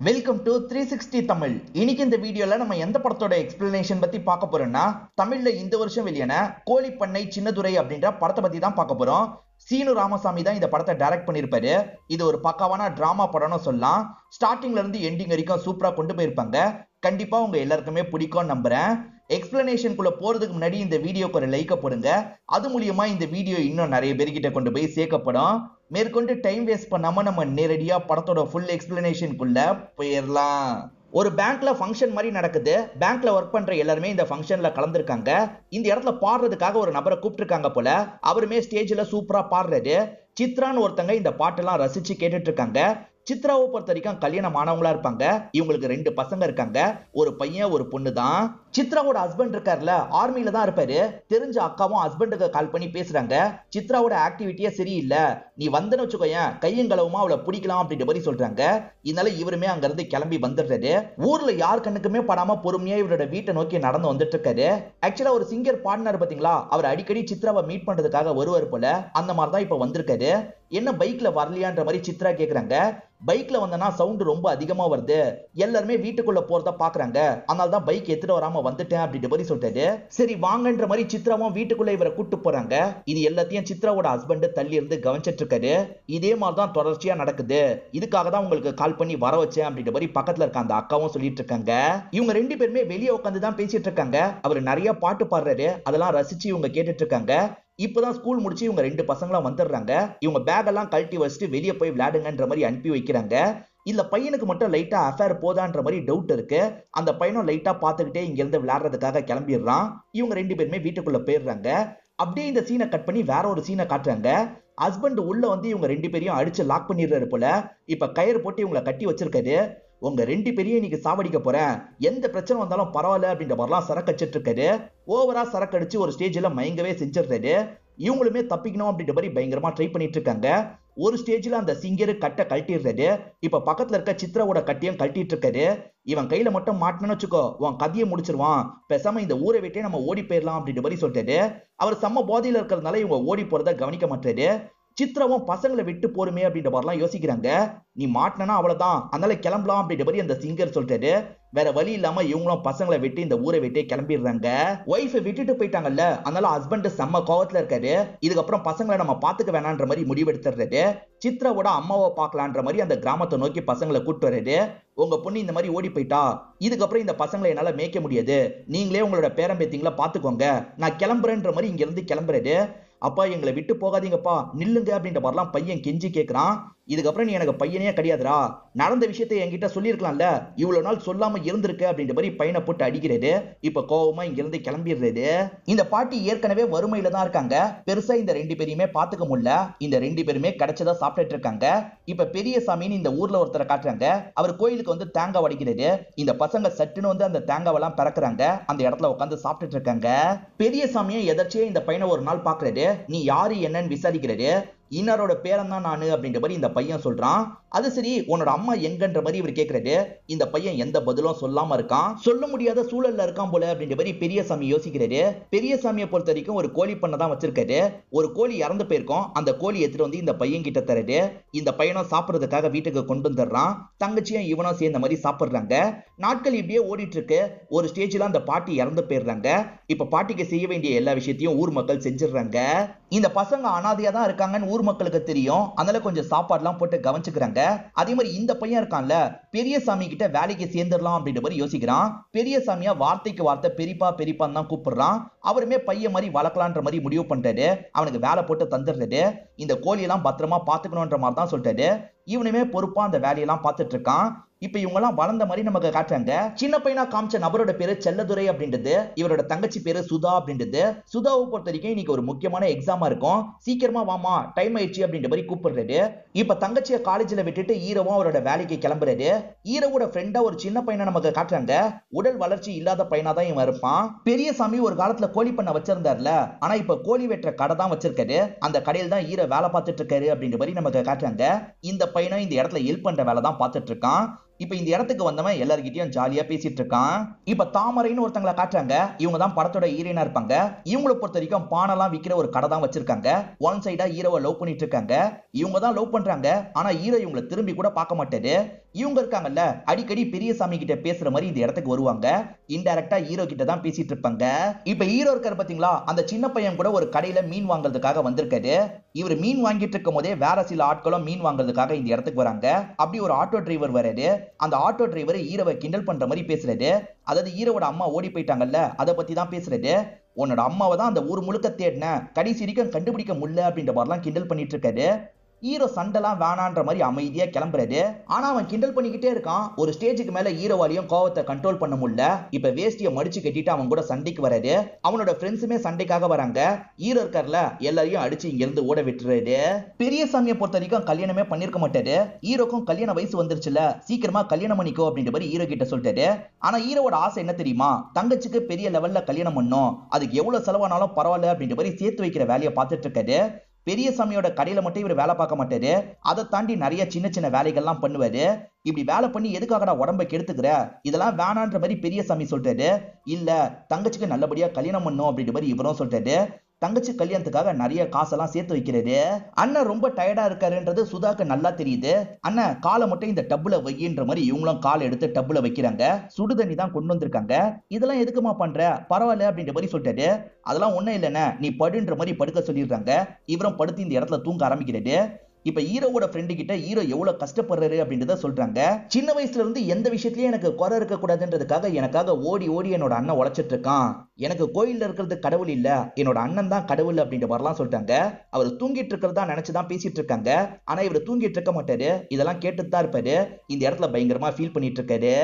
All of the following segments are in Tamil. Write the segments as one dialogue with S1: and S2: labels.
S1: Welcome to 360 Tamil. இன்னைக்கு இந்த வீடியோல நம்ம எந்த படத்தோட எக்ஸ்பிளனேஷன் பத்தி பார்க்க போறோம்னா, தமிழ்ல இந்த வருஷம் வெளியான கோழிப்பண்ணை சின்னதுரை அப்படின்ற படத்தை பத்தி தான் பார்க்க போறோம். சீனு ராமசாமி தான் இந்த படத்தை டைரக்ட் பண்ணிருப்பாரு. இது ஒரு பக்காவான டிராமா படம்னு சொல்லலாம். ஸ்டார்டிங்ல இருந்து எண்டிங் வரைக்கும் சூப்பரா கொண்டு போயிருப்பாங்க. கண்டிப்பா உங்க எல்லாருக்குமே பிடிக்கும் நம்புறேன். எக்ஸ்பிளனேஷனுக்குள்ள போறதுக்கு முன்னாடி இந்த வீடியோக்கு ஒரு லைக்க போடுங்க. அது மூலியமா இந்த வீடியோ இன்னும் நிறைய பேர்கிட்ட கொண்டு போய் சேர்க்கப்படும். மேற்கொண்டு டைம் வேஸ்ட் பண்ணாம நம்ம நேரடியா படத்தோட ஃபுல் எக்ஸ்பிளனேஷனுக்குள்ள போயிடலாம். ஒரு பேங்க்ல ஃபங்க்ஷன் மாதிரி நடக்குது. பேங்க்ல ஒர்க் பண்ற எல்லாருமே இந்த ஃபங்க்ஷன்ல கலந்துருக்காங்க. இந்த இடத்துல பாடுறதுக்காக ஒரு நபரை கூப்பிட்டுருக்காங்க போல. அவருமே ஸ்டேஜ்ல சூப்பரா பாடுறாரு. சித்ரான்னு ஒருத்தங்க இந்த பாட்டெல்லாம் ரசிச்சு கேட்டுட்டு இருக்காங்க. சித்ராவை பொறுத்த வரைக்கும் கல்யாணம் ஆனவங்களா இருப்பாங்க. இவங்களுக்கு 2 பசங்க இருக்காங்க. ஒரு பையன் ஒரு பொண்ணு தான். சித்ராவோட ஹஸ்பண்ட் இருக்காருல, ஆர்மில தான் இருப்பாரு. தெரிஞ்ச அக்காவும் ஹஸ்பண்டுக்கு கால் பண்ணி பேசுறாங்க. சித்ராவோட ஆக்டிவிட்டியே சரியில்லை, நீ வந்தன்னு வச்சுக்கோயேன் கையங்களவுமா அவளை பிடிக்கலாம் அப்படின்ற மாதிரி சொல்றாங்க. இதனால இவருமே அங்க இருந்து கிளம்பி வந்துடுறாரு. ஊர்ல யார் கண்ணுக்குமே படாம பொறுமையா இவரோட வீட்டை நோக்கி நடந்து வந்துட்டு இருக்காரு. ஆக்சுவலா ஒரு சிங்கர் பாடினார் பாத்தீங்களா, அவர் அடிக்கடி சித்ராவை மீட் பண்றதுக்காக வருவார் போல. அந்த மாதிரி தான் இப்ப வந்திருக்காரு. என்ன பைக்ல வரலையான்ற மாதிரி சித்ரா கேக்குறாங்க. பைக்ல வந்தனா சவுண்ட் ரொம்ப அதிகமா வருது, எல்லாருமே வீட்டுக்குள்ள போறத பாக்குறாங்க, அதனால தான் பைக் எடுத்துட்டு வராம வந்துட்டேன் அப்படின்ற மாதிரி சொல்றாரு. சரி வாங்கன்ற மாதிரி சித்ராவும் வீட்டுக்குள்ள இவரை கூட்டு போறாங்க. இது எல்லாத்தையும் சித்ராவோட ஹஸ்பண்ட் தள்ளி இருந்து கவனிச்சிட்டு இருக்காரு. இதே மாதிரி தான் தொடர்ச்சியா நடக்குது. இதுக்காக தான் உங்களுக்கு கால் பண்ணி வர வச்சேன் அப்படின்ற மாதிரி பக்கத்துல இருக்க அந்த அக்காவும் சொல்லிட்டு இருக்காங்க. இவங்க 2 பேருமே வெளியே உட்காந்து தான் பேசிட்டு இருக்காங்க. அவர் நிறைய பாட்டு பாடுறாரு. அதெல்லாம் ரசிச்சு இவங்க கேட்டுட்டு இருக்காங்க. இப்பதான் ஸ்கூல் முடிச்சு இவங்க 2 பசங்களும் வந்துடுறாங்க. இவங்க பேக் எல்லாம் கழட்டி வச்சுட்டு வெளியே போய் விளையாடுங்கன்ற மாதிரி அனுப்பி வைக்கிறாங்க. இல்ல பையனுக்கு மட்டும் லைட்டா அஃபேர் போதான்ற மாதிரி டவுட் இருக்கு. அந்த பையனும் லைட்டா பாத்துக்கிட்டே இங்க இருந்து விளையாடுறதுக்காக கிளம்பிடுறான். இவங்க 2 பேருமே வீட்டுக்குள்ள போயிடுறாங்க. அப்படியே இந்த சீனை கட் பண்ணி வேற ஒரு சீனை காட்டுறாங்க. ஹஸ்பண்ட் உள்ள வந்து இவங்க 2 பேரையும் அடிச்சு லாக் பண்ணிடுறாரு போல. இப்ப கயிறு போட்டு இவங்களை கட்டி வச்சிருக்காரு. உங்க 2 பேரையும் இன்னைக்கு சாவடிக்க போறேன், எந்த பிரச்சனை வந்தாலும் பரவாயில்ல அப்படின்ற மாதிரிலாம் சரக்கு அடிச்சிட்டு இருக்காரு. ஓவரா சரக்கு அடிச்சு ஒரு ஸ்டேஜ்ல மயங்கவே செஞ்சிடுறாரு. இவங்களுமே தப்பிக்கணும் அப்படின்ற மாதிரி பயங்கரமா ட்ரை பண்ணிட்டு இருக்காங்க. ஒரு ஸ்டேஜ்ல அந்த சிங்கர் கட்டை கழட்டிடுறாரு. இப்ப பக்கத்துல இருக்க சித்ராவோட கட்டியும் கழட்டிட்டு இருக்காரு. இவன் கையில மட்டும் மாட்டணும்னு வச்சுக்கோ, உன் கதையை முடிச்சிருவான், பேசாம இந்த ஊரை விட்டே நம்ம ஓடி போயிடலாம் அப்படின்ற மாதிரி சொல்றாரு. அவர் செம்ம போதையில இருக்கிறதுனால இவங்க ஓடி போறத கவனிக்க மாட்டாரு. சித்ராவும் பசங்களை விட்டு போருமே அப்படின்ற மாதிரிலாம் யோசிக்கிறாங்க. நீ மாட்டினா அவ்வளவுதான், அதனால கிளம்பலாம் அப்படின்ற மாதிரி அந்த சிங்கர் சொல்றாரு. வேற வழி இல்லாம இவங்களும் பசங்களை விட்டு இந்த ஊரை விட்டே கிளம்பிடுறாங்க. ஒய்ஃபை விட்டுட்டு போயிட்டாங்கல்ல, அதனால ஹஸ்பண்ட் செம்ம கோவத்துல இருக்காரு. இதுக்கப்புறம் பசங்களை நம்ம பாத்துக்க வேணான்ற மாதிரி முடிவெடுத்துறாரு. சித்ராவோட அம்மாவை பார்க்கலான்ற மாதிரி அந்த கிராமத்தை நோக்கி பசங்களை கூட்டு வர்றாரு. உங்க பொண்ணு இந்த மாதிரி ஓடி போயிட்டா, இதுக்கப்புறம் இந்த பசங்களை என்னால மேய்க்க முடியாது, நீங்களே உங்களோட பேரம்பேத்திங்களை பாத்துக்கோங்க, நான் கிளம்புறேன்ற மாதிரி இங்க இருந்து கிளம்புறாரு. அப்பா எங்களை விட்டு போகாதீங்கப்பா, நில்லுங்க அப்படின்ற மாதிரிலாம் பையன் கெஞ்சி கேட்கிறான். இதுக்கப்புறம் நீ எனக்கு பையனே கிடையாதுரா, நடந்த விஷயத்தை என்கிட்ட சொல்லியிருக்கலாம்ல, இவ்வளவு நாள் சொல்லாம இருந்திருக்க அப்படின்ற மாதிரி பையனை போட்டு அடிக்கிறது. இப்ப கோவமா இங்க இருந்து கிளம்பிடுறது. இந்த பாட்டி ஏற்கனவே வறுமையில தான் இருக்காங்க. பெருசா இந்த 2 பேரையுமே பாத்துக்க முடியல. இந்த 2 பேருமே கிடைச்சதா சாப்பிட்டுட்டு இருக்காங்க. இப்ப பெரிய சாமின்னு இந்த ஊர்ல ஒருத்தரை காட்டுறாங்க. அவர் கோயிலுக்கு வந்து தேங்காய் உடைக்கிறது. இந்த பசங்க சட்டுன்னு வந்து அந்த தேங்காவெல்லாம் பறக்குறாங்க. அந்த இடத்துல உட்காந்து சாப்பிட்டுட்டு இருக்காங்க. பெரிய சாமியை எதர்ச்சியா இந்த பையனை ஒரு நாள் பாக்குறாரு. நீ யாரு என்னன்னு விசாரிக்கிறாரு. இன்னாரோட பேரன் தான் நானு அப்படின்ற மாதிரி இந்த பையன் சொல்றான். அது சரி உன்னோட அம்மா எங்கன்ற மாதிரி இவர் கேட்கிறாரு. இந்த பையன் எந்த பதிலும் சொல்லாம இருக்கான். சொல்ல முடியாத சூழல்ல இருக்கான் போல அப்படின்ற மாதிரி பெரியசாமி யோசிக்கிறாரு. பெரியசாமியை பொறுத்த வரைக்கும் ஒரு கோழி பண்ணை தான் வச்சிருக்காரு. ஒரு கோழி இறந்து போயிருக்கும். அந்த கோழி எடுத்துட்டு வந்து இந்த பையன் கிட்ட தராரு. இந்த பையனும் சாப்பிடுறதுக்காக வீட்டுக்கு கொண்டு வந்துடுறான். தங்கச்சியும் இவனும் சேர்ந்த மாதிரி சாப்பிடுறாங்க. நாட்கள் இப்படியே ஓடிட்டு இருக்கு. ஒரு ஸ்டேஜ்ல அந்த பாட்டி இறந்து போயிடுறாங்க. இப்ப பாட்டிக்கு செய்ய வேண்டிய எல்லா விஷயத்தையும் ஊர் மக்கள் செஞ்சிடுறாங்க. இந்த பசங்க அனாதையா தான் இருக்காங்கன்னு ஊர் மக்களுக்கு தெரியும். அதனால கொஞ்சம் சாப்பாடுலாம் போட்டு கவனிச்சுக்கிறாங்க. அதே மாதிரி இந்த பையன் இருக்கான்ல, பெரியசாமி கிட்ட வேலைக்கு சேர்ந்துடலாம் அப்படின்ற மாதிரி யோசிக்கிறான். பெரியசாமியா வார்த்தைக்கு வார்த்தை பெரியப்பா பெரியப்பான்னு தான் கூப்பிடுறான். அவருமே பையன் மாதிரி வளர்க்கலான்ற மாதிரி முடிவு பண்றாரு. அவனுக்கு வேலை போட்டு தந்துடுறாரு. இந்த கோழியெல்லாம் பத்திரமா பாத்துக்கணும்ன்ற மாதிரி தான் சொல்றாரு. இவனுமே பொறுப்பா அந்த வேலையெல்லாம் பார்த்துட்டு இருக்கான். இப்ப இவங்க எல்லாம் வளர்ந்த மாதிரி நமக்கு காட்டுறாங்க. சின்ன பையனா காமிச்ச நபரோட பேரு செல்லதுரை அப்படின்றது. இவரோட தங்கச்சி பேரு சுதா அப்படின்றது. சுதாவை பொறுத்த வரைக்கும் இன்னைக்கு ஒரு முக்கியமான எக்ஸாமா இருக்கும். சீக்கிரமா வாமா, டைம் ஆயிடுச்சு அப்படின்ற மாதிரி கூப்பிடுறாரு. இப்ப தங்கச்சியை காலேஜ்ல விட்டுட்டு ஈரவும் அவரோட வேலைக்கு கிளம்புறாரு. ஈரவோட ஃப்ரெண்டா ஒரு சின்ன பையனை நமக்கு காட்டுறாங்க. உடல் வளர்ச்சி இல்லாத பையனா தான் இவன் இருப்பான். பெரியசாமி ஒரு காலத்துல கோழி பண்ண வச்சிருந்தாருல, ஆனா இப்ப கோழி வெட்டுற கடை தான் வச்சிருக்காரு. அந்த கடையில் தான் ஈர வேலை பார்த்துட்டு இருக்காரு அப்படின்ற மாதிரி நமக்கு காட்டுறாங்க. இந்த பையனும் இந்த இடத்துல ஹெல்ப் பண்ற வேலை தான் பார்த்துட்டு இருக்கான். இப்ப இந்த இடத்துக்கு வந்தவன் எல்லார்கிட்டயும் ஜாலியா பேசிட்டு இருக்கான். இப்ப தாமரைன்னு ஒருத்தங்களை காட்டுறாங்க. இவங்க தான் படத்தோட ஹீரோயினா இருப்பாங்க. இவங்களை பொறுத்த வரைக்கும் பானெல்லாம் விக்கிற ஒரு கடை தான் வச்சிருக்காங்க. ஒன் சைடா ஹீரோவை லவ் பண்ணிட்டு இருக்காங்க. இவங்க தான் லவ் பண்றாங்க. ஆனா ஹீரோ இவங்களை திரும்பி கூட பார்க்க மாட்டாரு. இவங்க இருக்காங்கல்ல அடிக்கடி பெரியசாமி கிட்ட பேசுற மாதிரி இந்த இடத்துக்கு வருவாங்க. இன்டைரக்டா ஹீரோ கிட்ட தான் பேசிட்டு இருப்பாங்க. இப்ப ஹீரோ இருக்காரு பாத்தீங்களா, அந்த சின்ன பையன் கூட ஒரு கடையில மீன் வாங்குறதுக்காக வந்திருக்காரு. இவர் மீன் வாங்கிட்டு இருக்கும் போதே வேற சில ஆட்களும் மீன் வாங்குறதுக்காக இந்த இடத்துக்கு வராங்க. அப்படி ஒரு ஆட்டோ டிரைவர் வராரு. அந்த ஆட்டோ டிரைவர் ஹீரோவை கிண்டல் பண்ற மாதிரி பேசுறாரு. அதாவது ஹீரோவோட அம்மா ஓடி போயிட்டாங்கல்ல, அதை பத்தி தான் பேசுறாரு. உன்னோட அம்மாவை தான் அந்த ஊர் முழுக்க தேடின, கடைசி வரைக்கும் கண்டுபிடிக்க முடியல அப்படின்ற மாதிரிலாம் கிண்டல் பண்ணிட்டு இருக்காரு. ஹீரோ சண்டைலாம் வேணான்ற மாதிரி அமைதியா கிளம்புறாரு. ஆனா அவன் கிண்டல் பண்ணிக்கிட்டே இருக்கான். ஒரு ஸ்டேஜுக்கு மேல ஹீரோவாலையும் கோவத்தை கண்ட்ரோல் பண்ண முடியல. இப்ப வேஷ்டியை மடிச்சு கட்டிட்டு அவன் கூட சண்டைக்கு வராரு. அவனோட ஃப்ரெண்ட்ஸுமே சண்டைக்காக வராங்க. ஹீரோ இருக்கார்ல, எல்லாரையும் அடிச்சு இங்க இருந்து ஓட விட்டுறாரு. பெரியசாமியை பொறுத்த வரைக்கும் கல்யாணமே பண்ணிருக்க மாட்டாரு. ஹீரோக்கும் கல்யாண வயசு வந்துருச்சுல, சீக்கிரமா கல்யாணம் பண்ணிக்கோ அப்படின்ற மாதிரி ஹீரோ கிட்ட சொல்லிட்டாரு. ஆனா ஹீரோவோட ஆசை என்ன தெரியுமா, தங்கச்சிக்கு பெரிய லெவல்ல கல்யாணம் பண்ணும், அதுக்கு எவ்வளவு செலவானாலும் பரவாயில்ல அப்படின்ற மாதிரி சேர்த்து வைக்கிற வேலையை பார்த்துட்டு இருக்காரு. பெரியசாமியோட கடையில மட்டும் இவர் வேலை பார்க்க மாட்டாரு. அதை தாண்டி நிறைய சின்ன சின்ன வேலைகள்லாம் பண்ணுவாரு. இப்படி வேலை பண்ணி எதுக்காகடா உடம்ப கெடுத்துக்கிற, இதெல்லாம் வேணான்ற மாதிரி பெரியசாமி சொல்றாரு. இல்ல, தங்கச்சிக்கு நல்லபடியா கல்யாணம் பண்ணும் அப்படின்ற மாதிரி இவரும் சொல்றாரு. தங்கச்சி கல்யாணத்துக்காக நிறைய காசெல்லாம் சேர்த்து வைக்கிறது. அண்ணன் ரொம்ப டயர்டா இருக்காருன்றது சுதாக்கு நல்லா தெரியுது. அண்ணன் காலை மட்டும் இந்த டப்புல வையின்ற மாதிரி இவங்களும் காலை எடுத்து டப்புல வைக்கிறாங்க. சுடு தண்ணி தான் கொண்டு வந்திருக்காங்க. இதெல்லாம் எதுக்குமா பண்ற, பரவாயில்ல அப்படின்ற மாதிரி சொல்லிட்டாரு. அதெல்லாம் ஒண்ணும் இல்லைன்னு நீ படுன்ற மாதிரி படுக்க சொல்லிடுறாங்க. இவரும் படுத்து இந்த இடத்துல தூங்க ஆரம்பிக்கிறது. இப்ப ஹீரோவோட ஃப்ரெண்டு கிட்ட ஹீரோ எவ்வளவு கஷ்டப்படுறாரு அப்படின்றத சொல்றாங்க. சின்ன வயசுல இருந்து எந்த விஷயத்திலயும் எனக்கு குறை இருக்க கூடாதுன்றதுக்காக எனக்காக ஓடி ஓடி என்னோட அண்ணன் உழைச்சிட்டு இருக்கான். எனக்கு கோயில்ல இருக்கிறது கடவுள் இல்ல, என்னோட அண்ணன் தான் கடவுள் அப்படின்ற மாதிரிலாம் சொல்றாங்க. அவர் தூங்கிட்டு இருக்கிறதா நினைச்சுதான் பேசிட்டு இருக்காங்க. ஆனா இவர் தூங்கிட்டு இருக்க மாட்டாரு. இதெல்லாம் கேட்டுட்டு தான் இருப்பாரு. இந்த இடத்துல பயங்கரமா ஃபீல் பண்ணிட்டு இருக்காரு.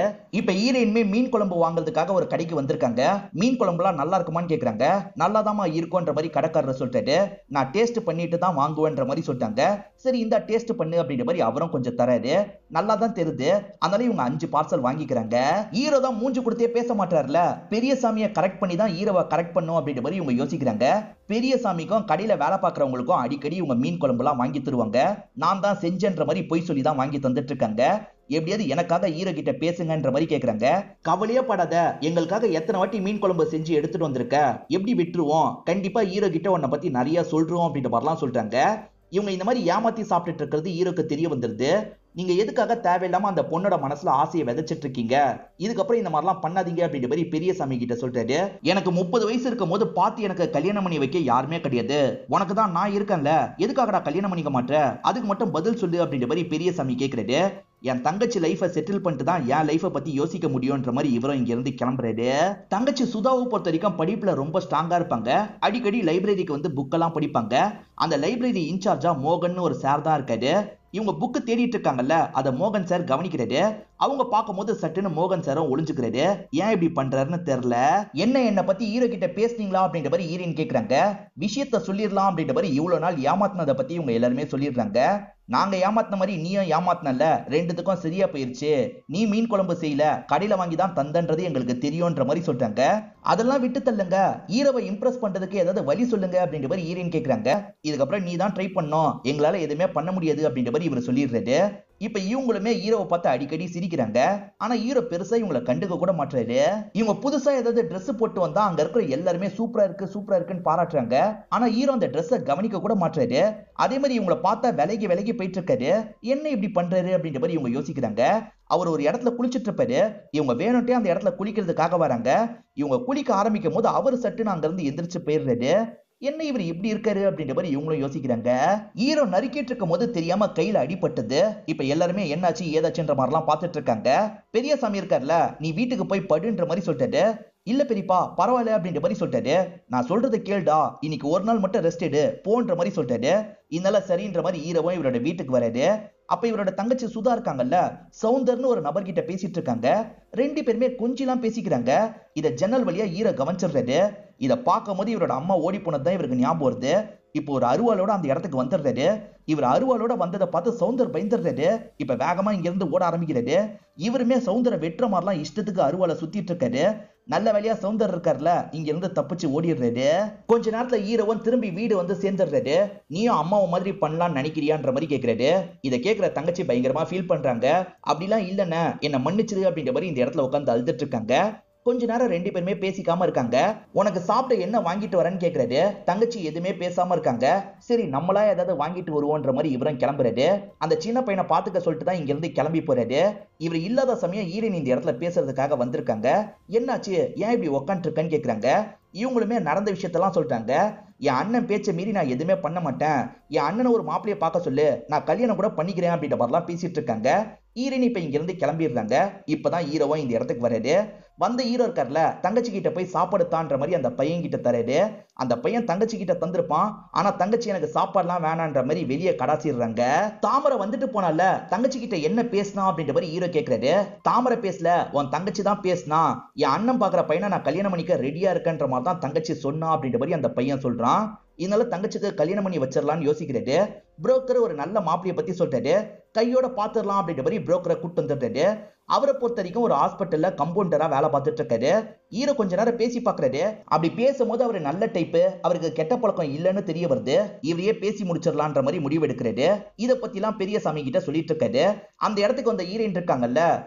S1: இப்ப ஹீரோயின்மே மீன் குழம்பு வாங்குறதுக்காக ஒரு கடைக்கு வந்திருக்காங்க. மீன் குழம்புலாம் நல்லா இருக்குமான்னு கேக்குறாங்க. நல்லாதாமா இருக்கும்ன்ற மாதிரி கடைக்காரர் சொல்லிட்டாரு. நான் டேஸ்ட் பண்ணிட்டு தான் வாங்குவேன்ற மாதிரி சொல்லிட்டாங்க. சரி இந்த டேஸ்ட் பண்ணு அப்படின்ற மாதிரி அவரும் கொஞ்சம் தராரு. நல்லா தான் தெரியுது. அதனால இவங்க 5 பார்சல் வாங்கிக்கிறாங்க. ஹீரோ தான் மூஞ்சி கொடுத்தே பேச மாட்டார்ல, பெரியசாமியை கரெக்ட் பண்ணி தான் ஹீரோவை கரெக்ட் பண்ணும் அப்படின்ற மாதிரி இவங்க யோசிக்கிறாங்க. பெரியசாமிக்கும் கடையில வேலை பார்க்கறவங்களுக்கும் அடிக்கடி இவங்க மீன் குழம்புலாம் வாங்கி தருவாங்க. நான் தான் செஞ்சேன்ற மாதிரி பொய் சொல்லி தான் வாங்கி தந்துட்டு இருக்காங்க. எப்படியாவது எனக்காக ஹீரோ கிட்ட பேசுங்கன்ற மாதிரி கேக்குறாங்க. கவலையே படாத, எங்களுக்காக எத்தனை வாட்டி மீன் குழம்பு செஞ்சு எடுத்துட்டு வந்திருக்க, எப்படி விட்டுருவோம், கண்டிப்பா ஹீரோ கிட்ட உன்னை பத்தி நிறைய சொல்றோம் அப்படின்ற மாதிரிலாம் சொல்றாங்க. இவங்க இந்த மாதிரி ஏமாத்தி சாப்பிட்டுட்டு இருக்கிறது ஹீரோக்கு தெரிய வந்துருது. நீங்க எதுக்காக தேவையில்லாம அந்த பொண்ணோட மனசுல ஆசையை விதைச்சிட்டு இருக்கீங்க, இதுக்கப்புறம் இந்த மாதிரிலாம் பண்ணாதீங்க அப்படின்ற மாதிரி பெரியசாமி கிட்ட சொல்றாரு. எனக்கு 30 வயசு இருக்கும் போது பார்த்து எனக்கு கல்யாணம் பண்ணி வைக்க யாருமே கிடையாது. உனக்கு தான் நான் இருக்கேன்ல, எதுக்காகடா கல்யாணம் பண்ணிக்க மாட்டேற, அதுக்கு மட்டும் பதில் சொல்லு அப்படின்ற மாதிரி பெரியசாமி கேக்குறாரு. என் தங்கச்சி லைஃபை செட்டில் பண்ணிட்டு தான் என் லைஃபை பத்தி யோசிக்க முடியும்ன்ற மாதிரி இவரும் இங்க இருந்து கிளம்புறாரு. தங்கச்சி சுதாவை பொறுத்த வரைக்கும் படிப்புல ரொம்ப ஸ்ட்ராங்கா இருப்பாங்க. அடிக்கடி லைப்ரரிக்கு வந்து புக்கெல்லாம் படிப்பாங்க. அந்த லைப்ரரி இன்சார்ஜா மோகன் ஒரு சார் தான் இருக்காரு. இவங்க புக்கு தேடிட்டு இருக்காங்கல்ல, அத மோகன் சார் கவனிக்கிறாரு. அவங்க பார்க்கும்போது சட்டுன்னு மோகன் சாரும் ஒளிஞ்சுக்கிறாரு. ஏன் இப்படி பண்றாருன்னு தெரியல. என்ன பத்தி ஹீரோ கிட்ட பேசுனீங்களா அப்படின்ற மாதிரி ஹீரோயின் கேக்குறாங்க. விஷயத்த சொல்லிடலாம் அப்படின்ற மாதிரி இவ்வளவு நாள் ஏமாத்தினதை பத்தி இவங்க எல்லாருமே சொல்லிடுறாங்க. நாங்க ஏமாத்தின மாதிரி நீயும் ஏமாத்தினல, ரெண்டுத்துக்கும் சரியா போயிருச்சு. நீ மீன் குழம்பு செய்யல, கடையில வாங்கி தான் தந்தன்றது எங்களுக்கு தெரியும்ன்ற மாதிரி சொல்றாங்க. அதெல்லாம் விட்டு தள்ளுங்க, ஹீரோவை இம்ப்ரெஸ் பண்றதுக்கு ஏதாவது வழி சொல்லுங்க அப்படின்ற மாதிரி ஹீரோயின் கேக்குறாங்க. இதுக்கப்புறம் நீ தான் ட்ரை பண்ணும், எங்களால எதுவுமே பண்ண முடியாது அப்படின்ற மாதிரி இவர் சொல்லிடுறாரு. இப்ப இவங்களுமே ஹீரோவை பார்த்து அடிக்கடி சிரிக்கிறாங்க. ஆனா ஹீரோ பெருசா இவங்களை கண்டுக்க கூட மாட்டாரு. இவங்க புதுசா ஏதாவது ட்ரெஸ் போட்டு வந்தா அங்க இருக்கிற எல்லாருமே சூப்பரா இருக்குன்னு பாராட்டுறாங்க. ஆனா ஹீரோ அந்த ட்ரெஸ்ஸை கவனிக்க கூட மாட்டாரு. அதே மாதிரி இவங்களை பார்த்தா விலகி போயிட்டு இருக்காரு. என்ன இப்படி பண்றாரு அப்படின்ற மாதிரி இவங்க யோசிக்கிறாங்க. அவர் ஒரு இடத்துல குளிச்சிட்டு இருப்பாரு. இவங்க வேணும்ட்டே அந்த இடத்துல குளிக்கிறதுக்காக வராங்க. இவங்க குளிக்க ஆரம்பிக்கும் போது அவர் சட்டுன்னு அங்க இருந்து எந்திரிச்சு போயிடுறாரு. என்ன இவர் இப்படி இருக்காரு அப்படின்ற மாதிரி இவங்களும் யோசிக்கிறாங்க. ஹீரோ நறுக்கிட்டு இருக்கும் போது தெரியாம கையில அடிபட்டது. இப்ப எல்லாருமே என்னாச்சு ஏதாச்சுன்ற மாதிரிலாம் பார்த்துட்டு இருக்காங்க. பெரியசாமி இருக்கார்ல, நீ வீட்டுக்கு போய் படுன்ற மாதிரி சொல்லிட்டாரு. இல்ல பெரியப்பா பரவாயில்ல அப்படின்ற மாதிரி சொல்லிட்டாரு. நான் சொல்றதை கேளுடா, இன்னைக்கு ஒரு நாள் மட்டும் ரெஸ்ட் எடு போன்ற மாதிரி சொல்லிட்டாரு. இதனால சரின்ற மாதிரி ஹீரோவும் இவரோட வீட்டுக்கு வராரு. அப்ப இவரோட தங்கச்சி சுதா இருக்காங்கல்ல, சவுந்தர்னு ஒரு நபர்கிட்ட பேசிட்டு இருக்காங்க. 2 பேருமே கொஞ்சிலாம் பேசிக்கிறாங்க. இத ஜன்னல் வழியா ஹீரோ கவனிச்சிடுறாரு. இத பார்க்கும் போது இவரோட அம்மா ஓடி போனதுதான் இவருக்கு ஞாபகம் வருது. இப்போ ஒரு அருவாளோட அந்த இடத்துக்கு வந்துடுறாரு. இவர் அருவாளோட வந்ததை பார்த்து சவுந்தர் பயந்துடுறாரு. இப்ப வேகமா இங்க இருந்து ஓட ஆரம்பிக்கிறாரு. இவருமே சவுந்தரை வெட்டுற மாதிரிலாம் இஷ்டத்துக்கு அருவாளை சுத்திட்டு இருக்காரு. நல்ல வேலையா சவுந்தர் இருக்காருல, இங்க இருந்து தப்பிச்சு ஓடிடுறாரு. கொஞ்ச நேரத்துல ஹீரோவன் திரும்பி வீடு வந்து சேர்ந்துடுறாரு. நீயும் அம்மாவை மாதிரி பண்ணலாம்னு நினைக்கிறியான்ற மாதிரி கேக்குறாரு. இதை கேட்கிற தங்கச்சி பயங்கரமா ஃபீல் பண்றாங்க. அப்படிலாம் இல்லைன்னா என்ன மன்னிச்சிரு அப்படின்ற மாதிரி இந்த இடத்துல உட்காந்து அழுதுட்டு இருக்காங்க. கொஞ்ச நேரம் ரெண்டு பேருமே பேசிக்காம இருக்காங்க. உனக்கு சாப்பிட என்ன வாங்கிட்டு வரேன்னு கேக்குறாரு. தங்கச்சி எதுவுமே பேசாம இருக்காங்க. சரி நம்மளா ஏதாவது வாங்கிட்டு வருவோன்ற மாதிரி இவரும் கிளம்புறாரு. அந்த சின்ன பையனை பாத்துக்க சொல்லிட்டு தான் இங்க இருந்து கிளம்பி போறாரு. இவர் இல்லாத சமயம் ஈரன் இந்த இடத்துல பேசுறதுக்காக வந்திருக்காங்க. என்னாச்சு, ஏன் இப்படி உக்காந்துட்டு இருக்கேன்னு கேக்குறாங்க. இவங்களுமே நடந்த விஷயத்தெல்லாம் சொல்லிட்டாங்க. என் அண்ணன் பேச்சை மீறி நான் எதுவுமே பண்ண மாட்டேன், என் அண்ணனை ஒரு மாப்பிளைய பார்க்க சொல்லு, நான் கல்யாணம் கூட பண்ணிக்கிறேன் அப்படின்ற மாதிரிலாம் பேசிட்டு இருக்காங்க. ஈரன் இப்ப இங்க இருந்து கிளம்பிடுறாங்க. இப்பதான் ஹீரோவா இந்த இடத்துக்கு வராரு. வந்த ஹீரோ இருக்கார்ல, தங்கச்சி கிட்ட போய் சாப்பாடு தான்ற மாதிரி அந்த பையன் கிட்ட தராரு. அந்த பையன் தங்கச்சி கிட்ட தந்திருப்பான். ஆனா தங்கச்சி எனக்கு சாப்பாடுலாம் வேணான்ற மாதிரி வெளியே கடாசிடுறாங்க. தாமரை வந்துட்டு போனால, தங்கச்சி கிட்ட என்ன பேசினா அப்படின்ற மாதிரி ஹீரோ கேக்குறாரு. தாமரை பேசல, உன் தங்கச்சி தான் பேசினா. என் அண்ணன் பாக்குற பையனை நான் கல்யாணம் பண்ணிக்க ரெடியா இருக்கன்ற மாதிரி தான் தங்கச்சி சொன்னா அப்படின்ற மாதிரி அந்த பையன் சொல்றான். இதனால தங்கச்சிக்கு கல்யாணம் பண்ணி வச்சிடலாம்னு யோசிக்கிறாரு. புரோக்கர் ஒரு நல்ல மாப்பிளைய பத்தி சொல்றாரு. கையோட பாத்துடலாம் அப்படின்ற மாதிரி புரோக்கரை கூட்டு வந்துடுறாரு. அவரை பொறுத்த வரைக்கும் ஒரு ஹாஸ்பிட்டல்ல கம்பவுண்டரா வேலை பார்த்துட்டு இருக்காரு. ஹீரோ கொஞ்ச நேரம் பேசி பாக்குறாரு. அப்படி பேசும்போது அவரு நல்ல டைப்பு, அவருக்கு கெட்ட பழக்கம் இல்லைன்னு தெரிய வருது. இவரையே பேசி முடிச்சிடலான்ற மாதிரி முடிவு எடுக்கிறாரு. இதை பத்தி எல்லாம் பெரியசாமி கிட்ட சொல்லிட்டு இருக்காரு. அந்த இடத்துக்கு வந்த ஹீரோயின் இருக்காங்கல்ல,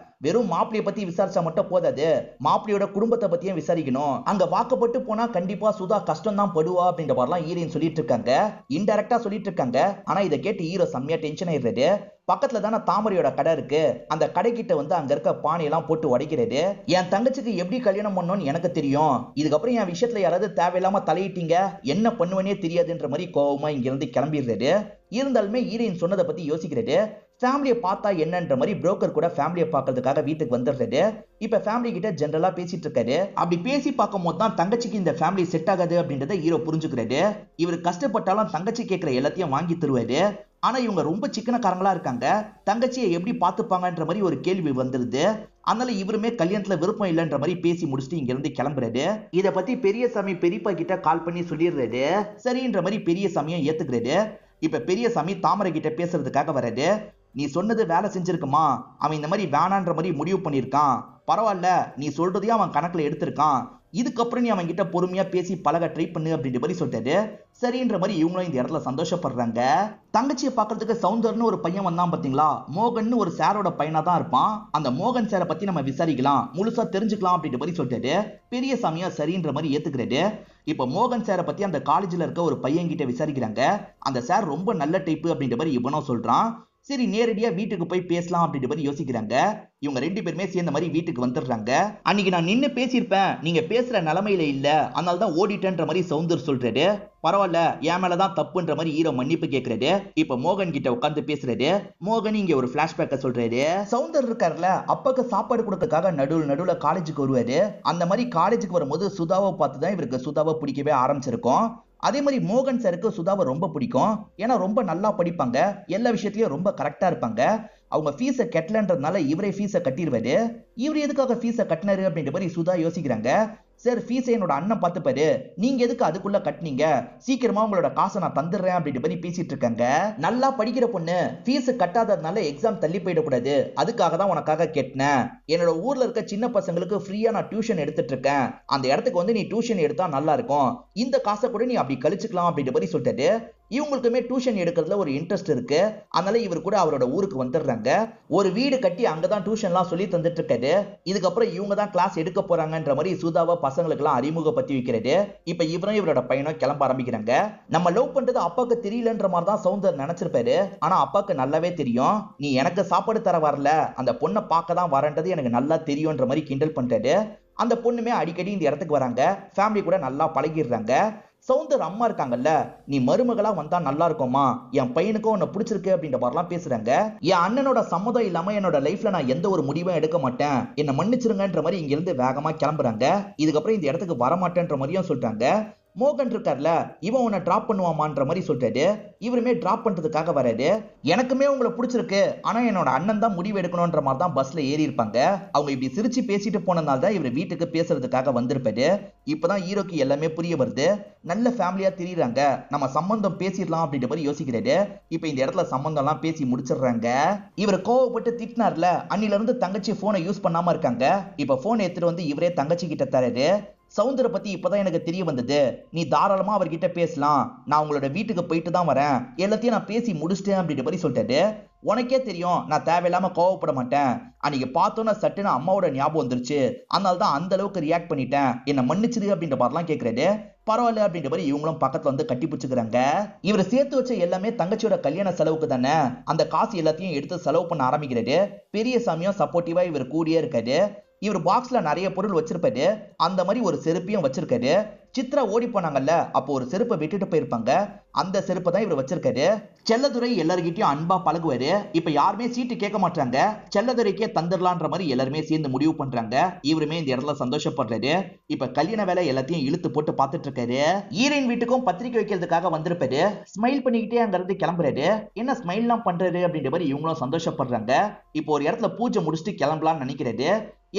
S1: வெறும் மாப்பிளைய பத்தி விசாரிச்சா மட்டும் போதாது, மாப்பிளையோட குடும்பத்தை பத்தியும் விசாரிக்கணும். அங்க வாக்கப்பட்டு போனா கண்டிப்பா சுதா கஷ்டம் தான் படுவா அப்படின்ற மாதிரிலாம் ஹீரோயின் சொல்லிட்டு இருக்காங்க. இன்டைரக்டா சொல்லிட்டு இருக்காங்க. ஆனா இதை கேட்டு ஹீரோ செம்மையா டென்ஷன் ஆயிடுறாரு. பக்கத்துல தானே தாமரையோட கடை இருக்கு. அந்த கடை கிட்ட வந்து அங்க இருக்க பானையெல்லாம் போட்டு உடைக்கிறாரு. என் தங்கச்சிக்கு எப்படி கல்யாணம் பண்ணணும்னு எனக்கு தெரியும், இதுக்கப்புறம் என் விஷயத்துல யாராவது தேவையில்லாம தலையிட்டீங்க என்ன பண்ணுவனே தெரியாதுன்ற மாதிரி கோவமா இங்க இருந்து கிளம்பிடுறாரு. இருந்தாலுமே ஹீரோயின் சொன்னதை பத்தி யோசிக்கிறாரு. ஃபேமிலியை பார்த்தா என்னன்ற மாதிரி புரோக்கர் கூட ஃபேமிலியை பார்க்கறதுக்காக வீட்டுக்கு வந்துடுறாரு. இப்ப ஃபேமிலி கிட்ட ஜெனரலா பேசிட்டு இருக்காரு. அப்படி பேசி பார்க்கும் போது தான் தங்கச்சிக்கு இந்த ஃபேமிலி செட் ஆகாது அப்படின்றத ஹீரோ புரிஞ்சுக்கிறாரு. இவர் கஷ்டப்பட்டாலும் தங்கச்சி கேட்கிற எல்லாத்தையும் வாங்கி தருவாரு. ஆனா இவங்க ரொம்ப சிக்கனக்காரங்களா இருக்காங்க. தங்கச்சியை எப்படி பாத்துப்பாங்கன்ற மாதிரி ஒரு கேள்வி வந்துருது. அதனால இவருமே கல்யாணத்துல விருப்பம் இல்லைன்ற மாதிரி பேசி முடிச்சுட்டு இங்க இருந்து கிளம்புறாரு. இத பத்தி பெரியசாமி பெரியப்பா கிட்ட கால் பண்ணி சொல்லிடுறாரு. சரின்ற மாதிரி பெரியசாமியும் ஏத்துக்கிறாரு. இப்ப பெரியசாமி தாமரை கிட்ட பேசுறதுக்காக வராரு. நீ சொன்னது வேலை செஞ்சிருக்குமா, அவன் இந்த மாதிரி வேணான்ற மாதிரி முடிவு பண்ணிருக்கான், பரவாயில்ல நீ சொல்றதையும் அவன் கணக்குல எடுத்திருக்கான், இதுக்கப்புறம் நீ அவன் கிட்ட பொறுமையா பேசி பழக ட்ரை பண்ணு அப்படின்ற மாதிரி சொல்லிட்டாரு. சரின்ற மாதிரி இவங்களும் இந்த இடத்துல சந்தோஷப்படுறாங்க. தங்கச்சியை பாக்குறதுக்கு சவுந்தர்னு ஒரு பையன் வந்தான் பாத்தீங்களா, மோகன் ஒரு சாரோட பையனா தான் இருப்பான். அந்த மோகன் சாரை பத்தி நம்ம விசாரிக்கலாம், முழுசா தெரிஞ்சுக்கலாம் அப்படின்ற மாதிரி சொல்லிட்டாரு. பெரியசாமியா சரின்ற மாதிரி ஏத்துக்கிறாரு. இப்ப மோகன் சாரை பத்தி அந்த காலேஜ்ல இருக்க ஒரு பையன் கிட்ட விசாரிக்கிறாங்க. அந்த சார் ரொம்ப நல்ல டைப்பு அப்படின்ற மாதிரி இவனும் சொல்றான். சரி நேரடியா வீட்டுக்கு போய் பேசலாம் அப்படின்ற மாதிரி யோசிக்கிறாங்க. இவங்க ரெண்டு பேருமே சேர்ந்த மாதிரி வீட்டுக்கு வந்துடுறாங்க. அன்னைக்கு நான் நின்னு பேசியிருப்பேன், நீங்க பேசுற நிலைமையில இல்ல, அதனால தான் ஓடிட்டேன்ற மாதிரி சவுந்தர் சொல்றாரு. பரவாயில்ல என் மேலதான் தப்புன்ற மாதிரி ஹீரோ மன்னிப்பு கேட்கிறாரு. இப்ப மோகன் கிட்ட உட்காந்து பேசுறாரு. மோகன் இங்க ஒரு பிளாஷ்பேக்க சொல்றாரு. சவுந்தர் இருக்காருல, அப்பாக்கு சாப்பாடு கொடுக்கறதுக்காக நடுவுல காலேஜுக்கு வருவாரு. அந்த மாதிரி காலேஜுக்கு வரும்போது சுதாவை பார்த்துதான் இவருக்கு சுதாவை பிடிக்கவே ஆரம்பிச்சிருக்கும். அதே மாதிரி மோகன் சாருக்கு சுதாவை ரொம்ப பிடிக்கும். ஏன்னா ரொம்ப நல்லா படிப்பாங்க, எல்லா விஷயத்திலயும் ரொம்ப கரெக்டா இருப்பாங்க. அவங்க ஃபீஸை கட்டலன்றதுனால இவரே ஃபீஸை கட்டிடுவாரு. இவர் எதுக்காக ஃபீஸை கட்டினாரு அப்படின்ற மாதிரி சுதா யோசிக்கிறாங்க. சார் ஃபீஸை என்னோட அண்ணன் பார்த்துப்பாரு, நீங்க எதுக்கு அதுக்குள்ள கட்டினீங்க, சீக்கிரமா உங்களோட காசை நான் தந்துடுறேன் அப்படின்ற மாதிரி பேசிட்டு இருக்காங்க. நல்லா படிக்கிற பொண்ணு ஃபீஸ் கட்டாததுனால எக்ஸாம் தள்ளி போயிடக்கூடாது, அதுக்காக தான் உனக்காக கேட்டேன். என்னோட ஊர்ல இருக்க சின்ன பசங்களுக்கு ஃப்ரீயா நான் டியூஷன் எடுத்துட்டு இருக்கேன், அந்த இடத்துக்கு வந்து நீ டியூஷன் எடுத்தா நல்லா இருக்கும், இந்த காசை கூட நீ அப்படி கழிச்சுக்கலாம் அப்படின்ற மாதிரி சொல்லிட்டாரு. இவங்களுக்குமே டியூஷன் எடுக்கிறதுல ஒரு இன்ட்ரெஸ்ட் இருக்கு. அதனால இவர் கூட அவரோட ஊருக்கு வந்துடுறாங்க. ஒரு வீடு கட்டி அங்கதான் டியூஷன்லாம் சொல்லி தந்துட்டு இருக்காரு. இதுக்கப்புறம் இவங்க தான் கிளாஸ் எடுக்க போறாங்கன்ற மாதிரி சுதாவை பசங்களுக்கு எல்லாம் அறிமுகப்படுத்தி வைக்கிறாரு. இப்ப இவரும் இவரோட பையனும் கிளம்ப ஆரம்பிக்கிறாங்க. நம்ம லவ் பண்றது அப்பாக்கு தெரியலன்ற மாதிரி தான் சவுந்தர் நினைச்சிருப்பாரு. ஆனா அப்பாக்கு நல்லாவே தெரியும். நீ எனக்கு சாப்பாடு தர வரல, அந்த பொண்ணை பார்க்க தான் வரன்றது எனக்கு நல்லா தெரியும்ன்ற மாதிரி கிண்டல் பண்றாரு. அந்த பொண்ணுமே அடிக்கடி இந்த இடத்துக்கு வராங்க. ஃபேமிலி கூட நல்லா பழகிடுறாங்க. சவுந்தர் அம்மா இருக்காங்கல்ல, நீ மருமகளா வந்தா நல்லா இருக்குமா, என் பையனுக்கும் உன்னை பிடிச்சிருக்கு அப்படின்ற மாதிரிலாம் பேசுறாங்க. என் அண்ணனோட சம்மதம் இல்லாம என்னோட லைஃப்ல நான் எந்த ஒரு முடிவும் எடுக்க மாட்டேன், என்ன மன்னிச்சிருங்கன்ற மாதிரி இங்க இருந்து வேகமா கிளம்புறாங்க. இதுக்கப்புறம் இந்த இடத்துக்கு வரமாட்டேன்ற மாதிரியும் சொல்றாங்க. மோகன் இருக்கார்ல, இவன் உன்னை டிராப் பண்ணுவாமான்ற மாதிரி சொல்றாரு. இவருமே டிராப் பண்றதுக்காக வராரு. எனக்குமே உங்களை பிடிச்சிருக்கு, ஆனா என்னோட அண்ணன் தான் முடிவு எடுக்கணும்ன்ற மாதிரி தான் பஸ்ல ஏறி இருப்பாங்க. அவங்க இப்படி சிரிச்சு பேசிட்டு போனதால தான் இவர் வீட்டுக்கு பேசுறதுக்காக வந்திருப்பாரு. இப்பதான் ஹீரோக்கு எல்லாமே புரிய வருது. நல்ல ஃபேமிலியா திரியிறாங்க, நம்ம சம்பந்தம் பேசிடலாம் அப்படின்ற மாதிரி யோசிக்கிறாரு. இப்ப இந்த இடத்துல சம்பந்தம் எல்லாம் பேசி முடிச்சிடுறாங்க. இவர் கோவப்பட்டு திட்டினார்ல, அன்னில இருந்து தங்கச்சி போனை யூஸ் பண்ணாம இருக்காங்க. இப்ப போன் எடுத்துட்டு வந்து இவரே தங்கச்சி கிட்ட தராரு. சவுந்தர பத்தி இப்பதான் எனக்கு தெரிய வந்தது, நீ தாராளமா அவர்கிட்ட பேசலாம், நான் உங்களோட வீட்டுக்கு போயிட்டு தான் வரேன், எல்லாத்தையும் நான் பேசி முடிச்சிட்டேன் அப்படின்ற மாதிரி சொல்லிட்டாரு. உனக்கே தெரியும் நான் தேவையில்லாம கோவப்பட மாட்டேன். அன்னைக்கு பார்த்தோன்னா சட்டுன்னு அம்மாவோட ஞாபகம் வந்துருச்சு, அதனால தான் அந்த அளவுக்கு ரியாக்ட் பண்ணிட்டேன், என்ன மன்னிச்சிரு அப்படின்ற மாதிரிலாம் கேட்கறாரு. பரவாயில்ல அப்படின்ற மாதிரி இவங்களும் பக்கத்துல வந்து கட்டி பிடிச்சுக்கிறாங்க. இவர் சேர்த்து வச்ச எல்லாமே தங்கச்சியோட கல்யாண செலவுக்கு தானே, அந்த காசு எல்லாத்தையும் எடுத்து செலவு பண்ண ஆரம்பிக்கிறாரு. பெரிய சாமியும் சப்போர்ட்டிவா இவர் கூடியே இருக்காரு. இவர் பாக்ஸ்ல நிறைய பொருள் வச்சிருப்பாரு. அந்த மாதிரி ஒரு செருப்பையும் வச்சிருக்காரு. சித்ரா ஓடி போனாங்கல்ல, அப்போ ஒரு செருப்பை விட்டுட்டு போயிருப்பாங்க, அந்த செருப்பை தான் இவர் வச்சிருக்காரு. செல்லதுரை எல்லார்கிட்டயும் அன்பா பழகுவாரு. இப்ப யாருமே சீட்டு கேட்க மாட்டாங்க, செல்லதுரைக்கே தந்துடலான்ற மாதிரி எல்லாருமே சேர்ந்து முடிவு பண்றாங்க. இவருமே இந்த இடத்துல சந்தோஷப்படுறாரு. இப்ப கல்யாண வேலை எல்லாத்தையும் இழுத்து போட்டு பார்த்துட்டு இருக்காரு. ஈரின் வீட்டுக்கும் பத்திரிக்கை வைக்கிறதுக்காக வந்திருப்பாரு. ஸ்மைல் பண்ணிக்கிட்டே அங்க இருந்து கிளம்புறாரு. என்ன ஸ்மைல் எல்லாம் பண்றாரு அப்படின்ற மாதிரி இவங்களும் சந்தோஷப்படுறாங்க. இப்போ ஒரு இடத்துல பூஜை முடிச்சுட்டு கிளம்பலாம்னு நினைக்கிறாரு.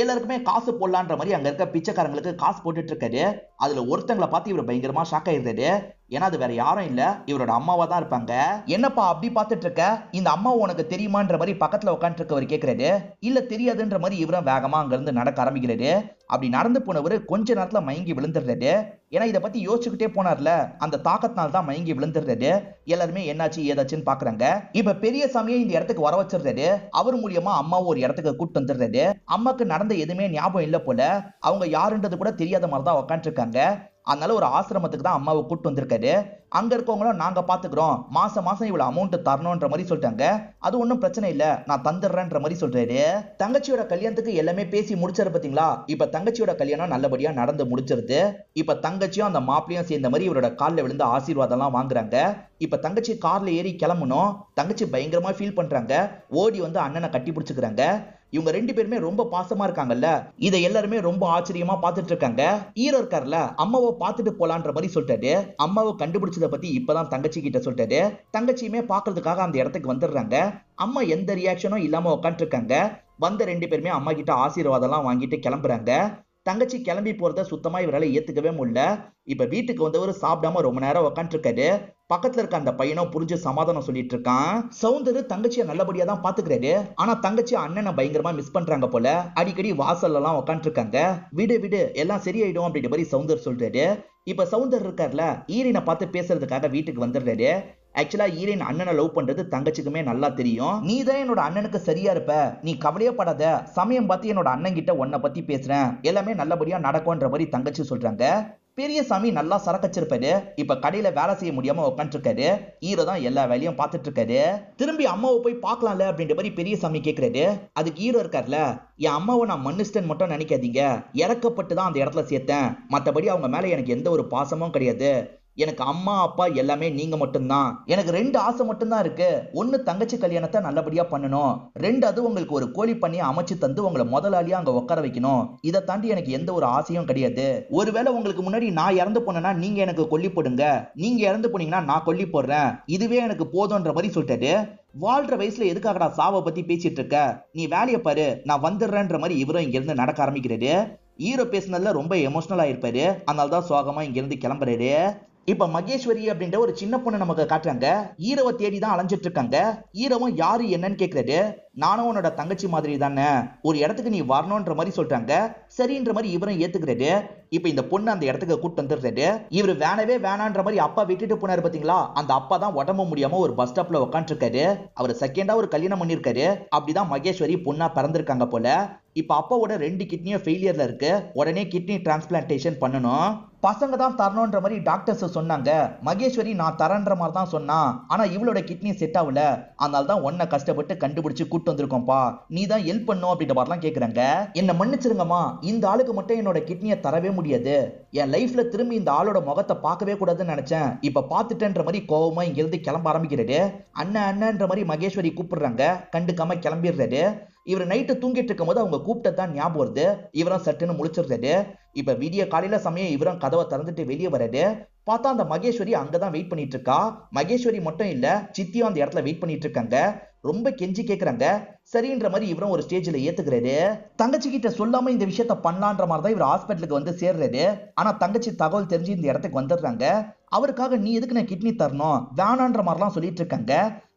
S1: எல்லாருக்குமே காசு போடலான்ற மாதிரி அங்க இருக்க பிச்சைக்காரங்களுக்கு காசு போட்டுட்டு இருக்காரு. அதுல ஒருத்தங்களை பார்த்து இவர் பயங்கரமா ஷாக் ஆயிருந்தாரு. ஏன்னா அது வேற யாரும் இல்ல, இவரோட அம்மாவா தான் இருப்பாங்க. என்னப்பா அப்படி பார்த்துட்டு இருக்க, இந்த அம்மா உனக்கு தெரியுமான்ற மாதிரி பக்கத்துல உட்காந்து இருக்கவர் கேட்கிறாரு. இல்ல தெரியாதுன்ற மாதிரி இவரும் வேகமா அங்க இருந்து நடக்க ஆரம்பிக்கிறாரு. அப்படி நடந்து போனவர் கொஞ்ச நேரத்துல மயங்கி விழுந்துடுறாரு. ஏன்னா இதை பத்தி யோசிச்சுக்கிட்டே போனார்ல, அந்த தாக்கத்தினால தான் மயங்கி விழுந்துடுறாரு. எல்லாருமே என்னாச்சு ஏதாச்சுன்னு பாக்குறாங்க. இப்ப பெரிய சாமியை இந்த இடத்துக்கு வர வச்சிடுறாரு. அவர் மூலியமா அம்மாவை ஒரு இடத்துக்கு கூட்டு வந்துடுறாரு. அம்மாக்கு நடந்த எதுவுமே ஞாபகம் இல்ல போல, அவங்க யாருன்றது கூட தெரியாத மாதிரி தான் உட்காந்து இருக்காங்க. அதனால ஒரு ஆசிரமத்துக்கு தான் அம்மாவை கூட்டு வந்திருக்காரு. அங்க இருக்கவங்களும் நாங்க பாத்துக்கிறோம், மாசம் மாசம் இவ்வளவு அமௌண்ட் தரணும்ன்ற மாதிரி சொல்லிட்டாங்க. அது ஒன்றும் பிரச்சனை இல்ல, நான் தந்துடுறேன்ற மாதிரி சொல்றாரு. தங்கச்சியோட கல்யாணத்துக்கு எல்லாமே பேசி முடிச்சாரு பாத்தீங்களா. இப்ப தங்கச்சியோட கல்யாணம் நல்லபடியா நடந்து முடிச்சிருது. இப்ப தங்கச்சியும் அந்த மாப்பிளையும் சேர்ந்த மாதிரி இவரோட காலில் விழுந்து ஆசீர்வாதம் எல்லாம் வாங்குறாங்க. இப்ப தங்கச்சி கார்ல ஏறி கிளம்பணும். தங்கச்சி பயங்கரமா ஃபீல் பண்றாங்க. ஓடி வந்து அண்ணனை கட்டி பிடிச்சுக்கிறாங்க. இவங்க ரெண்டு பேருமே ரொம்ப பாசமா இருக்காங்கல்ல, இதை எல்லாருமே ரொம்ப ஆச்சரியமா பார்த்துட்டு இருக்காங்க. ஹீரோ இருக்காருல, அம்மாவை பார்த்துட்டு போலான்ற மாதிரி சொல்லிட்டாரு. அம்மாவை கண்டுபிடிச்சதை பத்தி இப்பதான் தங்கச்சி கிட்ட சொல்லிட்டாரு. தங்கச்சியுமே பாக்குறதுக்காக அந்த இடத்துக்கு வந்துடுறாங்க. அம்மா எந்த ரியாக்ஷனும் இல்லாம உட்காந்து இருக்காங்க. வந்த ரெண்டு பேருமே அம்மா கிட்ட ஆசீர்வாதம் எல்லாம் வாங்கிட்டு கிளம்புறாங்க. தங்கச்சி கிளம்பி போறத சுத்தமா இவரால ஏத்துக்கவே முடியல. இப்ப வீட்டுக்கு வந்தவர் சாப்பிடாம ரொம்ப நேரம் உட்காந்து இருக்காரு. பக்கத்துல இருக்க அந்த பையனும் புரிஞ்சு சமாதானம் சொல்லிட்டு இருக்கான். சௌந்தர் தங்கச்சியை நல்லபடியா தான் பாத்துக்கிறாரு. ஆனா தங்கச்சி அண்ணனை பயங்கரமா மிஸ் பண்றாங்க போல. அடிக்கடி வாசல்ல எல்லாம் உட்காந்து இருக்காங்க. விடு விடு எல்லாம் சரியாயிடும் அப்படின்ற மாதிரி சௌந்தர் சொல்றாரு. இப்ப சௌந்தர் இருக்கார்ல, ஈரினை பார்த்து பேசுறதுக்காக வீட்டுக்கு வந்துடுறாரு. ஆக்சுவலா ஈரின் அண்ணனை லவ் பண்றது தங்கச்சிக்குமே நல்லா தெரியும். நீ தான் என்னோட அண்ணனுக்கு சரியா இருப்ப, நீ கவலையே படாத, சமயம் பார்த்து என்னோட அண்ணன் கிட்ட உன்னை பத்தி பேசுறேன், எல்லாமே நல்லபடியா நடக்கும்ன்ற மாதிரி தங்கச்சி சொல்றாங்க. பெரிய சாமி நல்லா சரக்கச்சிருப்பாரு. இப்ப கடையில வேலை செய்ய முடியாம உட்காந்து இருக்காரு. ஹீரோ தான் எல்லா வேலையும் பார்த்துட்டு இருக்காரு. திரும்பி அம்மாவை போய் பார்க்கலாம்ல அப்படின்ற மாதிரி பெரிய சாமி கேட்கிறாரு. அதுக்கு ஹீரோ இருக்காருல, என் அம்மாவை நான் மன்னிச்சிட்டேன் மட்டும் நினைக்காதீங்க, இறக்கப்பட்டு தான் அந்த இடத்துல சேர்த்தேன், மற்றபடி அவங்க மேல எனக்கு எந்த ஒரு பாசமும் கிடையாது. எனக்கு அம்மா அப்பா எல்லாமே நீங்க மட்டும்தான். எனக்கு ரெண்டு ஆசை மட்டும்தான் இருக்கு. ஒன்னு தங்கச்சி கல்யாணத்தை நல்லபடியா பண்ணணும், ரெண்டாவது உங்களுக்கு ஒரு கோழி பண்ணி அமைச்சு தந்து உங்களை முதலாளியா அங்க உட்கார வைக்கணும். இதை தாண்டி எனக்கு எந்த ஒரு ஆசையும் கிடையாது. ஒருவேளை உங்களுக்கு முன்னாடி நான் இறந்து போனேன்னா நீங்க எனக்கு கொல்லி போடுங்க, நீங்க இறந்து போனீங்கன்னா நான் கொல்லி போடுறேன், இதுவே எனக்கு போதும்ன்ற மாதிரி சொல்லிட்டாரு. வாழ்ற வயசுல எதுக்காகடா சாவை பத்தி பேசிட்டு இருக்க, நீ வேலையை பாரு, நான் வந்துடுறேன்ற மாதிரி இவரும் இங்க இருந்து நடக்க ஆரம்பிக்கிறாரு. ஹீரோ பேசினதுல ரொம்ப எமோஷனல் ஆயிருப்பாரு. அதனாலதான் சோகமா இங்க இருந்து கிளம்புறாரு. இப்ப மகேஸ்வரி அப்படின்ற ஒரு சின்ன பொண்ணு நமக்கு காட்டுறாங்க. ஹீரோவை தேடி தான் அலைஞ்சிட்டு இருக்காங்க. ஹீரோவும் யாரு என்னன்னு கேக்குறாரு. நானும் உன்னோட தங்கச்சி மாதிரி தானே, ஒரு இடத்துக்கு நீ வரணும்ன்ற மாதிரி சொல்றாங்க. சரின்ற மாதிரி இவரும் ஏத்துக்கிறாரு. இப்ப இந்த பொண்ணு அந்த இடத்துக்கு கூட்டு வந்துடுறாரு. இவர் வேணவே வேணான்ற மாதிரி அப்பா விட்டுட்டு போனாரு பாத்தீங்களா, அந்த அப்பா தான் உடம்பு முடியாம ஒரு பஸ் ஸ்டாப்ல உட்காந்து இருக்காரு. அவர் செகண்டா ஒரு கல்யாணம் பண்ணிருக்காரு. அப்படிதான் மகேஸ்வரி பொண்ணா பிறந்திருக்காங்க போல. இப்ப அப்பாவோட 2 கிட்னியும் ஃபெயிலியர்ல இருக்கு. உடனே கிட்னி டிரான்ஸ்பிளான்டேஷன் பண்ணணும். பசங்க தான் தரணும்ன்ற மாதிரி டாக்டர்ஸ் சொன்னாங்க. மகேஸ்வரி நான் தரன்ற மாதிரி தான் சொன்னா, ஆனா இவளோட கிட்னி செட் ஆகல, அதனால தான் உன்னை கஷ்டப்பட்டு கண்டுபிடிச்சு கூட்டு வந்திருக்கோம்ப்பா, நீ தான் ஹெல்ப் பண்ணும் அப்படின்ற மாதிரிலாம் கேக்குறாங்க. என்ன மன்னிச்சிருங்கம்மா, இந்த ஆளுக்கு மட்டும் என்னோட கிட்னியை தரவே முடியாது. என் லைஃப்ல திரும்பி இந்த ஆளோட முகத்தை பார்க்கவே கூடாதுன்னு நினைச்சேன், இப்ப பாத்துட்டேன்ற மாதிரி கோவமா இங்க இருந்து கிளம்ப ஆரம்பிக்கிறாரு. அண்ணன் அண்ணன்ற மாதிரி மகேஸ்வரி கூப்பிடுறாங்க. கண்டுக்காம கிளம்பிடுறாரு. இவர் நைட்டு தூங்கிட்டு இருக்கும் போது அவங்க கூப்பிட்டதான் ஞாபகம் வருது. இவரும் சட்டுன்னு முழிச்சிடுறாரு. இப்ப விடிய காலையில சமயம் இவரும் கதவை திறந்துட்டு வெளியே வராரு. பார்த்தா அந்த மகேஸ்வரி அங்கதான் வெயிட் பண்ணிட்டு இருக்கா. மகேஸ்வரி மட்டும் இல்ல, சித்தியும் அந்த இடத்துல வெயிட் பண்ணிட்டு இருக்காங்க. ரொம்ப கெஞ்சி கேக்குறாங்க. சரின்ற மாதிரி இவரும் ஒரு ஸ்டேஜ்ல ஏத்துக்கிறாரு. தங்கச்சி கிட்ட சொல்லாம இந்த விஷயத்த பண்ணலான்ற மாதிரி தான் இவர் ஹாஸ்பிட்டலுக்கு வந்து சேர்றாரு. ஆனா தங்கச்சி தகவல் தெரிஞ்சு இந்த இடத்துக்கு வந்துடுறாங்க. அவருக்காக நீ எதுக்கு நான் கிட்னி தரணும் வேணான்ற மாதிரிலாம் சொல்லிட்டு இருக்காங்க.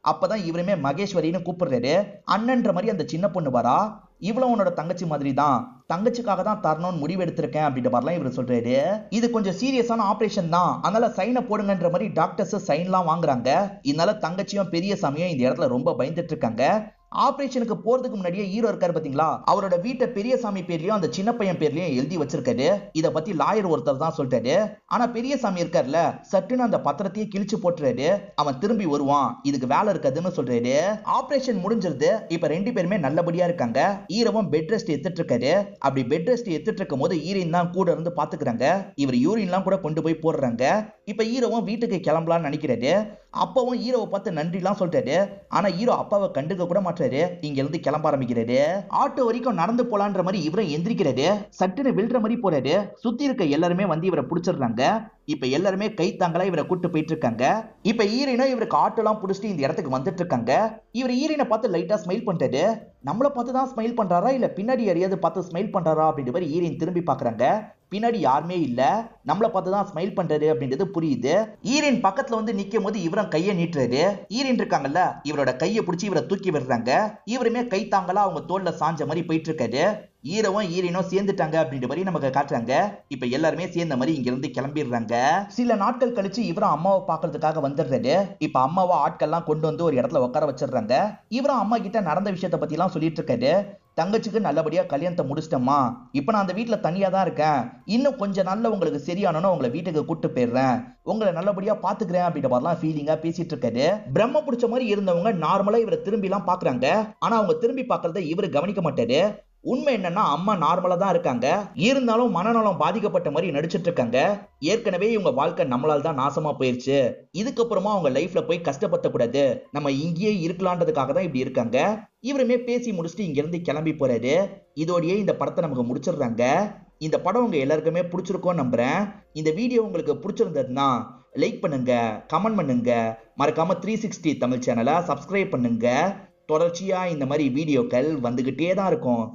S1: அப்பதான் இவருமே மகேஸ்வரின்னு கூப்பிடுறாரு. அண்ணன்ற மாதிரி அந்த சின்ன பொண்ணு வரா. இவ்வளவு உன்னோட தங்கச்சி மாதிரி தான், தங்கச்சிக்காக தான் தரணும்னு முடிவு எடுத்திருக்கேன் அப்படின்ற மாதிரிலாம் இவர் சொல்றாரு. இது கொஞ்சம் சீரியஸான ஆபரேஷன் தான், அதனால சைனை போடுங்கன்ற மாதிரி டாக்டர்ஸ் சைன்லாம் வாங்குறாங்க. இதனால தங்கச்சியும் பெரியசாமியும் இந்த இடத்துல ரொம்ப பயந்துட்டு இருக்காங்க. ஆபரேஷனுக்கு போறதுக்கு முன்னாடியே ஹீரோ இருக்காரு பாத்தீங்களா, அவரோட வீட்டை பெரியசாமி பேர்லயும் அந்த சின்ன பையன் பேர்லயும் எழுதி வச்சிருக்காரு. இத பத்தி லாயர் ஒருத்தர் தான் சொல்லிட்டாரு. ஆனா பெரியசாமி இருக்காருல, சட்டுன்னு அந்த பத்திரத்தையே கிழிச்சு போட்டுறாரு. அவன் திரும்பி வருவான், இதுக்கு வேலை இருக்காதுன்னு சொல்றாரு. ஆபரேஷன் முடிஞ்சிருது. இப்ப ரெண்டு பேருமே நல்லபடியா இருக்காங்க. ஹீரோவும் பெட் ரெஸ்ட் எடுத்துட்டு இருக்காரு. அப்படி பெட் ரெஸ்ட் எடுத்துட்டு இருக்கும் போது ஹீரோயின் தான் கூட இருந்து பாத்துக்கிறாங்க. இவர் யூரின்லாம் கூட கொண்டு போய் போடுறாங்க. இப்ப ஹீரோவும் வீட்டுக்கு கிளம்பலாம்னு நினைக்கிறாரு. அப்பவும் ஹீரோவை பார்த்து நன்றி எல்லாம் சொல்றாரு. ஆனா ஹீரோ அப்பாவை கண்டுக்க கூட மாட்டாரு. இங்க இருந்து கிளம்ப ஆரம்பிக்கிறாரு. ஆட்டோ வரைக்கும் நடந்து போலான்ற மாதிரி இவரும் எந்திரிக்கிறாரு. சட்டுன்னு விழுற மாதிரி போறாரு. சுத்தி இருக்க எல்லாருமே வந்து இவரை பிடிச்சிடுறாங்க. இப்ப எல்லாருமே கை தாங்களா இவரை கூட்டு போயிட்டு இருக்காங்க. இப்ப ஈரினா இவருக்கு ஆட்டோ எல்லாம் புடிச்சிட்டு இந்த இடத்துக்கு வந்துட்டு இருக்காங்க. இவர் ஈரினை பார்த்து லைட்டா ஸ்மைல் பண்றாரு. நம்மள பார்த்து தான் ஸ்மைல் பண்றாரா இல்ல பின்னாடி யாரையாவது பார்த்து ஸ்மைல் பண்றாரா அப்படின்ற மாதிரி ஈரின் திரும்பி பாக்குறாங்க. பின்னாடி யாருமே இல்ல, நம்மள பார்த்து தான் ஸ்மைல் பண்றாரு அப்படின்றது புரியுது. ஈரின் பக்கத்துல வந்து நிக்கும் போது இவரும் கையை நீட்டுறாரு. ஈரின் இருக்காங்கல்ல, இவரோட கையை பிடிச்சி இவரை தூக்கி விடுறாங்க. இவருமே கை தாங்களா அவங்க தோல்ல சாஞ்ச மாதிரி போயிட்டு இருக்காரு. ஈரவும் ஈரினும் சேர்ந்துட்டாங்க அப்படின்ற மாதிரி நமக்கு காட்டுறாங்க. இப்ப எல்லாருமே சேர்ந்த மாதிரி இங்க இருந்து கிளம்பிடுறாங்க. சில நாட்கள் கழிச்சு இவரும் அம்மாவை பாக்குறதுக்காக வந்துடுறாரு. இப்ப அம்மாவை ஆட்கள்லாம் கொண்டு வந்து ஒரு இடத்துல உட்கார வச்சிடுறாங்க. இவரும் அம்மா கிட்ட நடந்த விஷயத்த பத்தி எல்லாம் சொல்லிட்டு இருக்காரு. தங்கச்சிக்கு நல்லபடியா கல்யாணத்தை முடிச்சிட்டோமா, இப்ப நான் அந்த வீட்டுல தனியா தான் இருக்கேன். இன்னும் கொஞ்ச நாள்ல உங்களுக்கு சரியானோன்னு உங்களை வீட்டுக்கு கூட்டு போயிடுறேன், உங்களை நல்லபடியா பாத்துக்கிறேன் அப்படின்ற மாதிரிலாம் ஃபீலிங்கா பேசிட்டு இருக்காரு. பிரம்ம பிடிச்ச மாதிரி இருந்தவங்க நார்மலா இவரை திரும்பி எல்லாம் பாக்குறாங்க. ஆனா அவங்க திரும்பி பாக்குறத இவரு கவனிக்க மாட்டாரு. உண்மை என்னன்னா அம்மா நார்மலா தான் இருக்காங்க, இருந்தாலும் மனநலம் பாதிக்கப்பட்ட மாதிரி நடிச்சிட்டு இருக்காங்க. ஏற்கனவே இவங்க வாழ்க்கை நம்மளால தான் நாசமா போயிருச்சு, இதுக்கப்புறமா அவங்க லைஃப்ல போய் கஷ்டப்பட கூடாது, நம்ம இங்கேயே இருக்கலான்றதுக்காக தான் இப்படி இருக்காங்க. இவருமே பேசி முடிச்சுட்டு இங்க இருந்து கிளம்பி போறாரு. இதோடயே இந்த படத்தை நமக்கு முடிச்சிடுறாங்க. இந்த படம் உங்க எல்லாருக்குமே பிடிச்சிருக்கும் நம்புறேன். இந்த வீடியோ உங்களுக்கு பிடிச்சிருந்ததுன்னா லைக் பண்ணுங்க, கமெண்ட் பண்ணுங்க, மறக்காம 360 தமிழ் சேனலை சப்ஸ்கிரைப் பண்ணுங்க. தொடர்ச்சியா இந்த மாதிரி வீடியோக்கள் வந்துகிட்டே தான் இருக்கும்.